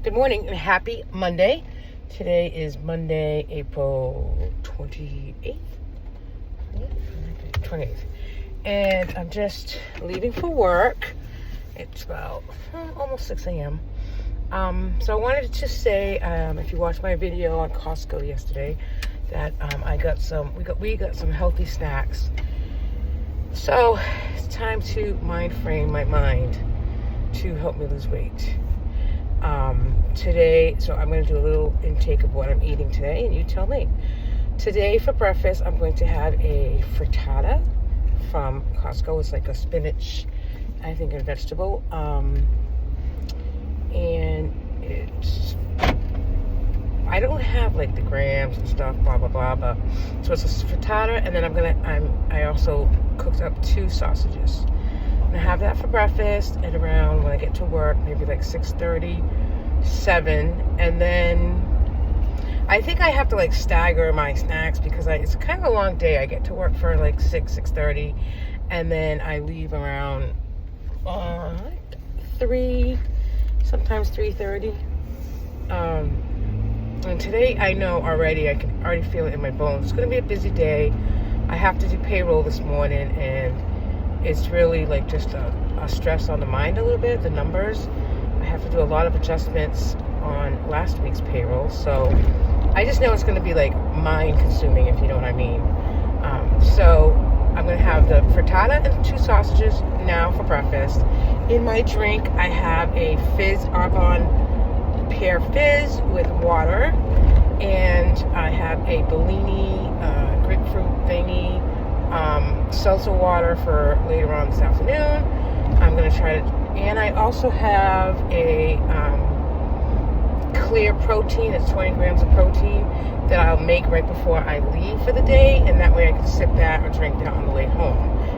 Good morning and happy Monday. Today is Monday, April 28th. 28th. And I'm just leaving for work. It's about almost 6 a.m. So I wanted to say, if you watched my video on Costco yesterday, that we got some healthy snacks. So it's time to mind frame my mind to help me lose weight. Today, so I'm going to do a little intake of what I'm eating today, and you tell me. Today for breakfast, I'm going to have a frittata from Costco. It's like a spinach, I think, a vegetable. And I don't have like the grams and stuff, blah blah blah, but so it's a frittata, and then I also cooked up 2 sausages. I'm gonna have that for breakfast at around when I get to work, maybe like 6:30, 7, and then I think I have to like stagger my snacks because it's kind of a long day. I get to work for like 6:30, and then I leave around 3, sometimes 3:30. And today I know already, I can already feel it in my bones. It's gonna be a busy day. I have to do payroll this morning, and it's really like just a stress on the mind a little bit, the numbers. I have to do a lot of adjustments on last week's payroll, so I just know it's going to be like mind consuming, if you know what I mean. So I'm going to have the frittata and 2 sausages now for breakfast. In my drink, I have a Fizz Arbonne pear fizz with water, and I have a Bellini grapefruit thingy seltzer water for later on this afternoon. I'm going to try to, and I also have a clear protein. It's 20 grams of protein that I'll make right before I leave for the day, and that way I can sip that or drink that on the way home,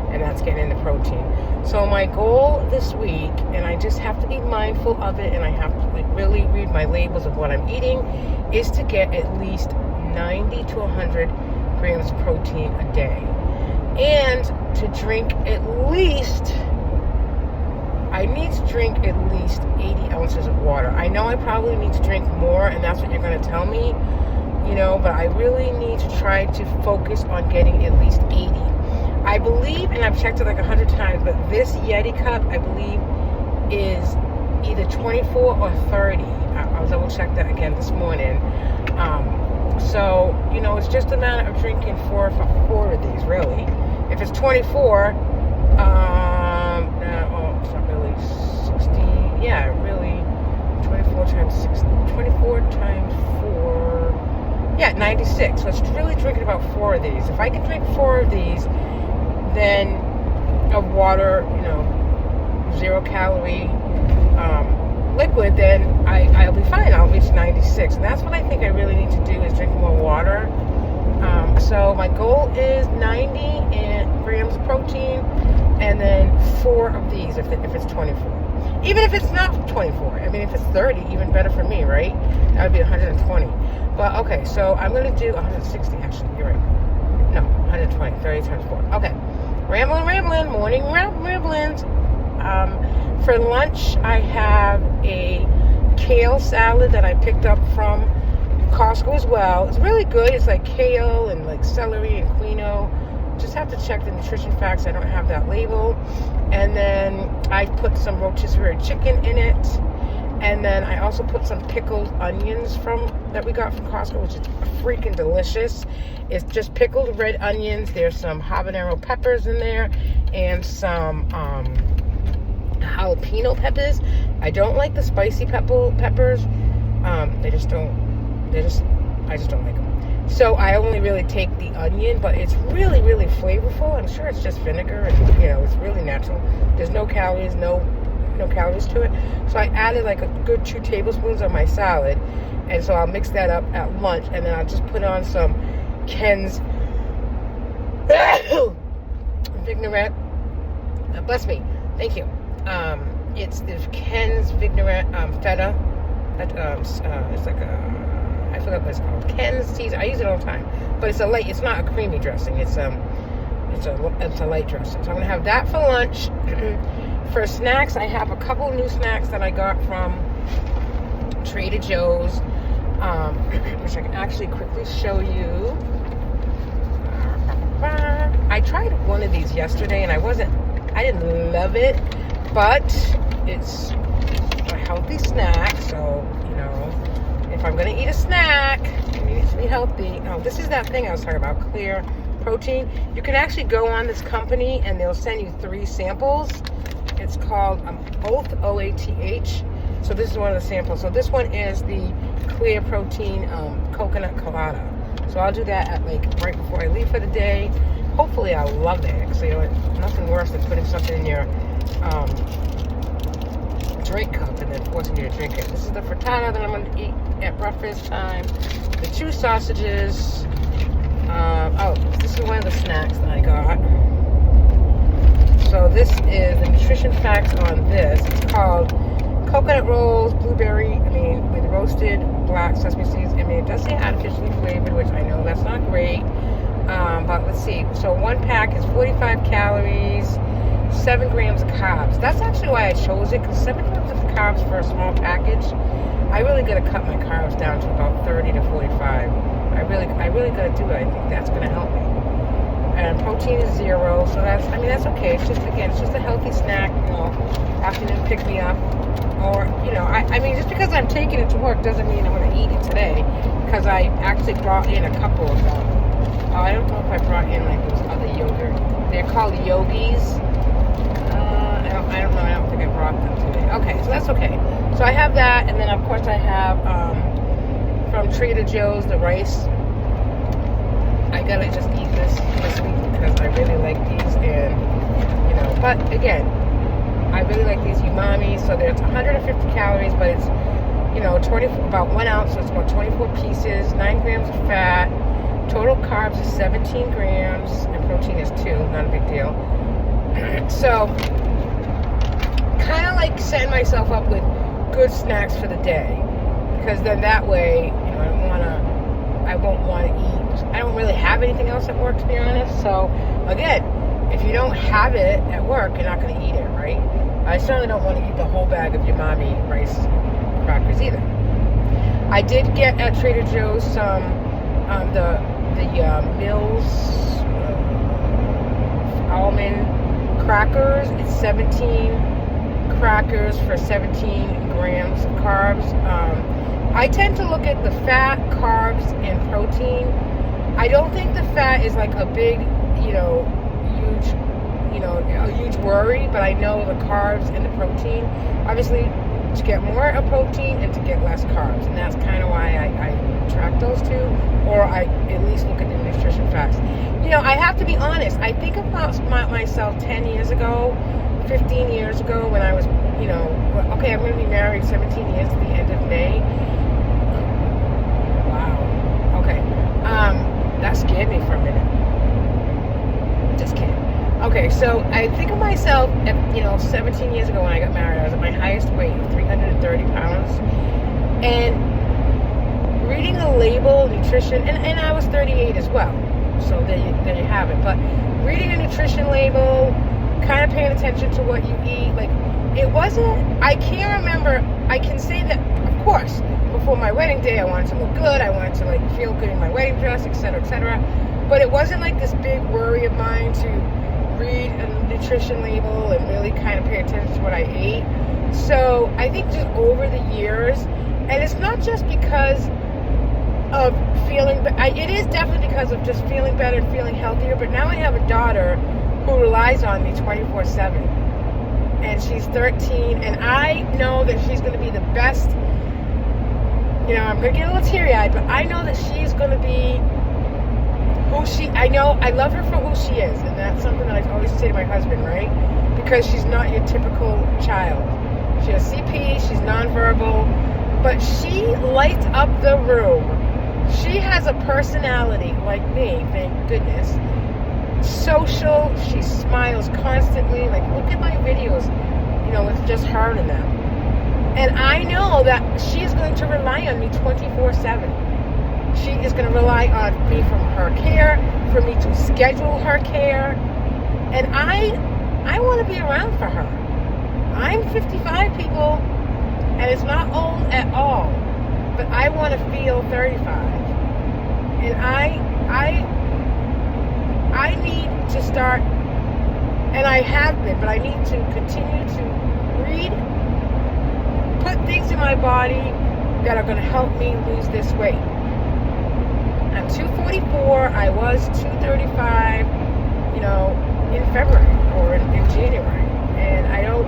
and that's getting the protein. So my goal this week, and I just have to be mindful of it, and I have to really read my labels of what I'm eating, is to get at least 90 to 100 grams of protein a day. And to drink at least, I need to drink at least 80 ounces of water. I know I probably need to drink more, and that's what you're going to tell me, but I really need to try to focus on getting at least 80. I believe, and I've checked it like 100 times, but this Yeti cup, I believe, is either 24 or 30. I'll double check that again this morning. So, it's just a matter of drinking 4 of these, really. If it's 24, it's not really 60. Yeah, really, 24 times 6, 24 times 4. Yeah, 96. So it's really drinking about 4 of these. If I can drink 4 of these, then of water, 0 calorie liquid, then I'll be fine. I'll reach 96. And that's what I think I really need to do, is drink more water. So my goal is 90 grams of protein, and then 4 of these if it's 24. Even if it's not 24. I mean, if it's 30, even better for me, right? That would be 120. But okay, so I'm going to do 160, actually. You're right. No, 120. 30 times 4. Okay. Rambling. Morning ramblings. For lunch, I have a kale salad that I picked up from Costco as well. It's really good. It's like kale and like celery and quinoa. Just have to check the nutrition facts. I don't have that label. And then I put some rotisserie chicken in it. And then I also put some pickled onions that we got from Costco, which is freaking delicious. It's just pickled red onions. There's some habanero peppers in there, and some jalapeno peppers. I don't like the spicy peppers. I just don't like them. So I only really take the onion, but it's really, really flavorful. I'm sure it's just vinegar, and it's really natural. There's no calories, no calories to it. So I added like a good 2 tablespoons on my salad, and so I'll mix that up at lunch, and then I'll just put on some Ken's Vignorette. Bless me, thank you. It's the Ken's Vignorette feta. It's like I forgot what it's called. Ken's season. I use it all the time, but it's not a creamy dressing. It's a light dressing. So I'm gonna have that for lunch. For snacks, I have a couple new snacks that I got from Trader Joe's, which I can actually quickly show you. I tried one of these yesterday and I didn't love it, but it's a healthy snack. So, if I'm going to eat a snack, I need it to be healthy. Oh, this is that thing I was talking about, Clear Protein. You can actually go on this company and they'll send you 3 samples. It's called Oath, O-A-T-H. So this is one of the samples. So this one is the Clear Protein Coconut Colada. So I'll do that at right before I leave for the day. Hopefully I'll love it. Because nothing worse than putting something in your drink cup and then forcing you to drink it. This is the frittata that I'm going to eat at breakfast time. The 2 sausages. This is one of the snacks that I got. So this is the nutrition facts on this. It's called coconut rolls, with roasted black sesame seeds. It does say artificially flavored, which I know that's not great. But let's see. So 1 pack is 45 calories, 7 grams of carbs. That's actually why I chose it, because 7 grams of carbs for a small package. I really got to cut my carbs down to about 30 to 45. I really got to do it. I think that's going to help me. And protein is 0, so that's okay. It's just a healthy snack, afternoon pick me up. Or, just because I'm taking it to work doesn't mean I'm going to eat it today, because I actually brought in a couple of them. I don't know if I brought in those other yogurt. They're called Yogis. I don't know. I don't think I brought them today. Okay, so that's okay. So I have that, and then of course I have from Trader Joe's the rice. I gotta just eat this week because I really like these, and but again, I really like these umami. So there's 150 calories, but it's about 1 ounce, so it's about 24 pieces, 9 grams of fat. Total carbs is 17 grams, and protein is 2. Not a big deal. So kind of setting myself up with good snacks for the day, because then that way, I won't want to eat. I don't really have anything else at work, to be honest. So again, if you don't have it at work, you're not going to eat it, right? I certainly don't want to eat the whole bag of umami rice crackers either. I did get at Trader Joe's some the Mills almond crackers. It's 17 crackers for 17 grams of carbs. I tend to look at the fat, carbs, and protein. I don't think the fat is a big, huge worry, but I know the carbs and the protein, obviously, to get more of protein and to get less carbs, and that's kind of why I track those 2, or I at least look at the nutrition facts. I have to be honest, I think about myself 10 years ago, 15 years ago, when I was, I'm going to be married 17 years to the end of May. Wow. Okay. That scared me for a minute. Just kidding. Okay, so I think of myself at, 17 years ago when I got married. I was at my highest weight of 330 pounds. And reading the label, nutrition, and I was 38 as well. So there you have it. But reading a nutrition label, kind of paying attention to what you eat, it wasn't, I can't remember, I can say that, of course, before my wedding day, I wanted to look good, I wanted to feel good in my wedding dress, etc., etc., but it wasn't this big worry of mine to read a nutrition label and really kind of pay attention to what I ate. So I think just over the years, and it's not just because of feeling, it is definitely because of just feeling better and feeling healthier, but now I have a daughter who relies on me 24/7. And she's 13, and I know that she's going to be the best. I'm going to get a little teary-eyed, but I know that she's going to be I love her for who she is, and that's something that I always say to my husband, right? Because she's not your typical child. She has CP, she's nonverbal, but she lights up the room. She has a personality like me, thank goodness. Social, she smiles constantly. Look at my videos, with just her in them. And I know that she's going to rely on me 24/7. She is going to rely on me from her care, for me to schedule her care. And I want to be around for her. I'm 55, people. And it's not old at all, but I want to feel 35. And I need to start, and I have been, but I need to continue to read, put things in my body that are going to help me lose this weight. I'm 244. I was 235, in February or in January. And I don't,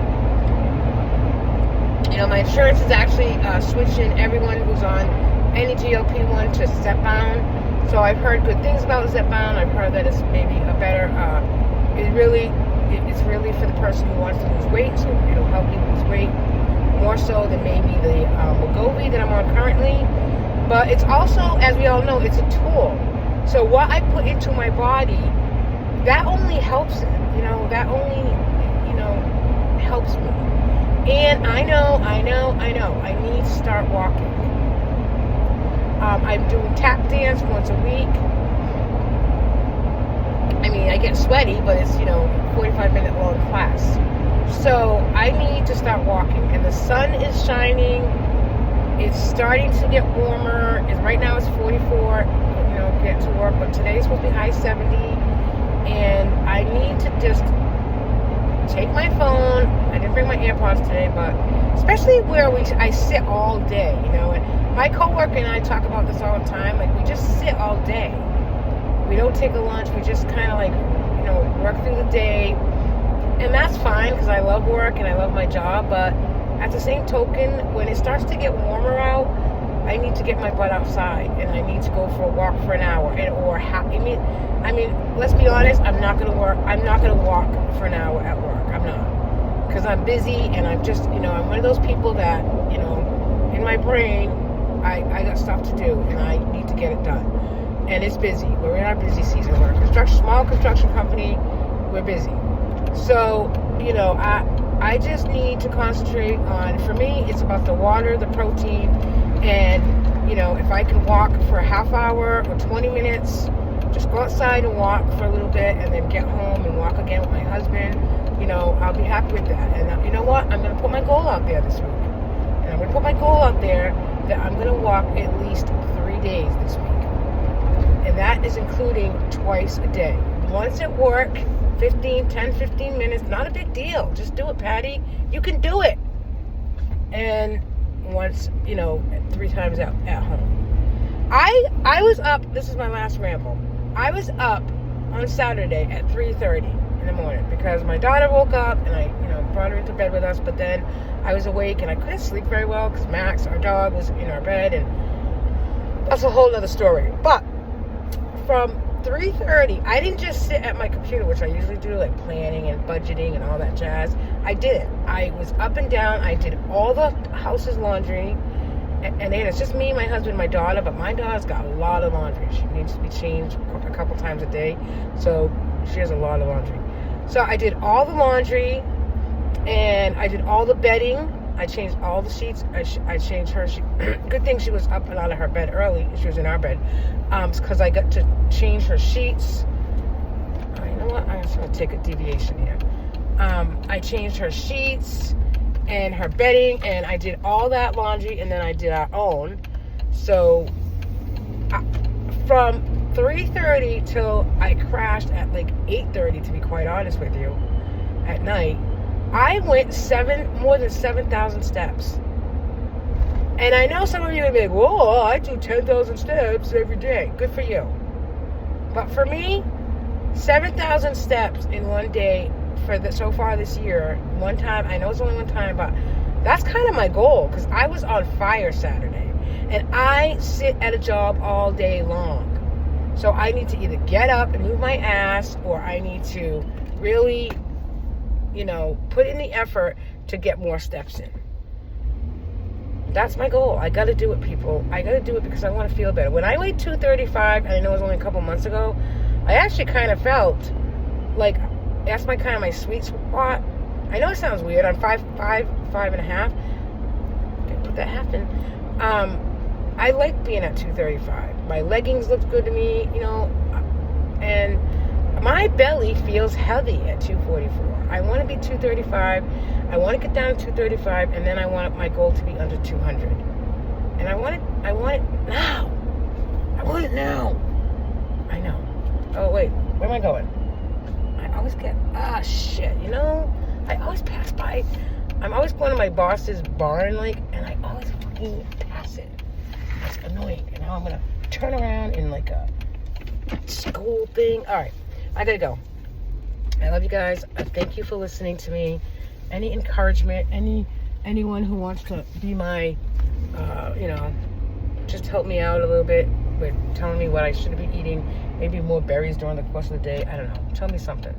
my insurance is actually switching everyone who's on any GLP-1 to Zepbound. So I've heard good things about Zepbound. I've heard that it's maybe a better, it's really for the person who wants to lose weight. So it'll help you lose weight more so than maybe the Wegovy that I'm on currently. But it's also, as we all know, it's a tool. So what I put into my body, that only helps it. That only, helps me. And I know, I need to start walking. I'm doing tap dance once a week. I mean, I get sweaty, but it's, 45-minute long class. So I need to start walking. And the sun is shining. It's starting to get warmer. Right now it's 44, get to work. But today's supposed to be high 70. And I need to just take my phone. I didn't bring my AirPods today, but especially where I sit all day, and my coworker and I talk about this all the time. Like, we just sit all day. We don't take a lunch. We just kind of work through the day. And that's fine because I love work and I love my job. But at the same token, when it starts to get warmer out, I need to get my butt outside and I need to go for a walk for an hour. Let's be honest, I'm not going to walk for an hour at work. I'm not. Because I'm busy and I'm just, I'm one of those people that, in my brain, I got stuff to do and I need to get it done. And it's busy. We're in our busy season. We're a small construction company. We're busy. So, I just need to concentrate on, for me, it's about the water, the protein, and, if I can walk for a half hour or 20 minutes, just go outside and walk for a little bit and then get home and walk again with my husband, I'll be happy with that. And you know what? I'm going to put my goal out there this week. And I'm going to put my goal out there that I'm going to walk at least 3 days this week. And that is including twice a day. Once at work, 10, 15 minutes, not a big deal. Just do it, Patty. You can do it. And once, 3 times at home. I was up, this is my last ramble. I was up on Saturday at 3:30 in the morning because my daughter woke up and I, brought her into bed with us, but then I was awake and I couldn't sleep very well because Max, our dog, was in our bed, and that's a whole other story. But from 3:30, I didn't just sit at my computer, which I usually do, like planning and budgeting and all that jazz. I didn't. I was up and down. I did all the house's laundry. And then it's just me, my husband, my daughter. But my daughter's got a lot of laundry. She needs to be changed a couple times a day. So she has a lot of laundry. So I did all the laundry. And I did all the bedding. I changed all the sheets. I changed her. Good thing she was up and out of her bed early. She was in our bed. Because I got to change her sheets. You know what? I'm just going to take a deviation here. I changed her sheets and her bedding, and I did all that laundry, and then I did our own. So from 3:30 till I crashed at like 8:30, to be quite honest with you, at night, I went more than 7,000 steps. And I know some of you are going to be like, whoa, I do 10,000 steps every day. Good for you. But for me, 7,000 steps in one day so far this year, one time, I know it's only one time, but that's kind of my goal, because I was on fire Saturday. And I sit at a job all day long. So I need to either get up and move my ass, or I need to really, put in the effort to get more steps in. That's my goal. I got to do it, people. I got to do it because I want to feel better. When I weighed 235, and I know it was only a couple months ago, I actually kind of felt like that's my sweet spot. I know it sounds weird. I'm 5'5.5". Didn't put that half in. I like being at 235. My leggings look good to me, and my belly feels heavy at 244. I want to be 235. I I want to get down to 235, and then I want my goal to be under 200. And I want it now. I want it now. I know. Oh, wait. Where am I going? I always get, shit, you know? I always pass by. I'm always going to my boss's barn, like, and I always fucking pass it. It's annoying. And now I'm going to turn around in, like, a school thing. All right. I got to go. I love you guys. Thank you for listening to me. Any encouragement, anyone who wants to be my, just help me out a little bit with telling me what I should be eating, maybe more berries during the course of the day. I don't know. Tell me something.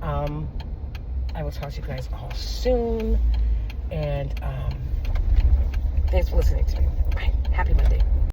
I will talk to you guys all soon. And thanks for listening to me. Bye. Happy Monday.